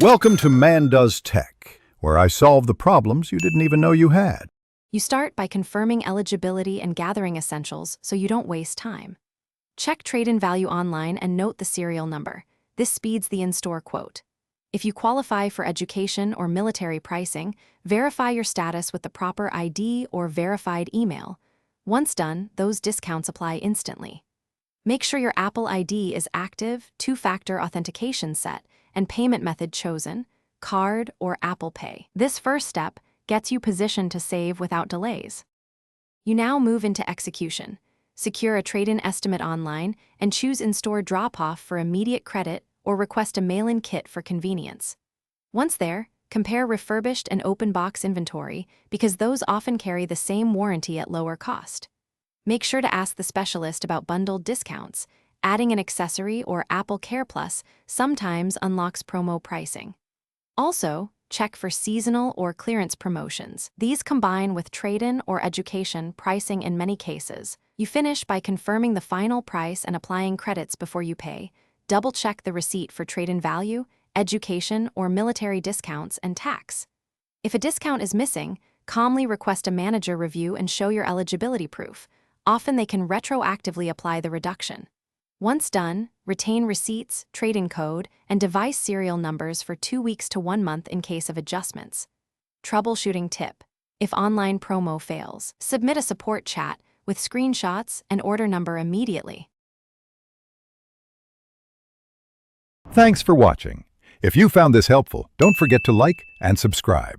Welcome to Man Does Tech, where I solve the problems you didn't even know you had. You start by confirming eligibility and gathering essentials so you don't waste time. Check trade-in value online and note the serial number. This speeds the in-store quote. If you qualify for education or military pricing, verify your status with the proper ID or verified email. Once done, those discounts apply instantly. Make sure your Apple ID is active, two-factor authentication set, and payment method chosen, card or Apple Pay. This first step gets you positioned to save without delays. You now move into execution. Secure a trade-in estimate online and choose in-store drop-off for immediate credit or request a mail-in kit for convenience. Once there, compare refurbished and open box inventory because those often carry the same warranty at lower cost. Make sure to ask the specialist about bundled discounts. Adding an accessory or Apple Care Plus sometimes unlocks promo pricing. Also, check for seasonal or clearance promotions. These combine with trade-in or education pricing in many cases. You finish by confirming the final price and applying credits before you pay. Double-check the receipt for trade-in value, education, or military discounts and tax. If a discount is missing, calmly request a manager review and show your eligibility proof. Often they can retroactively apply the reduction. Once done, retain receipts, trade-in code, and device serial numbers for 2 weeks to 1 month in case of adjustments. Troubleshooting tip: if online promo fails, submit a support chat with screenshots and order number immediately. Thanks for watching. If you found this helpful, don't forget to like and subscribe.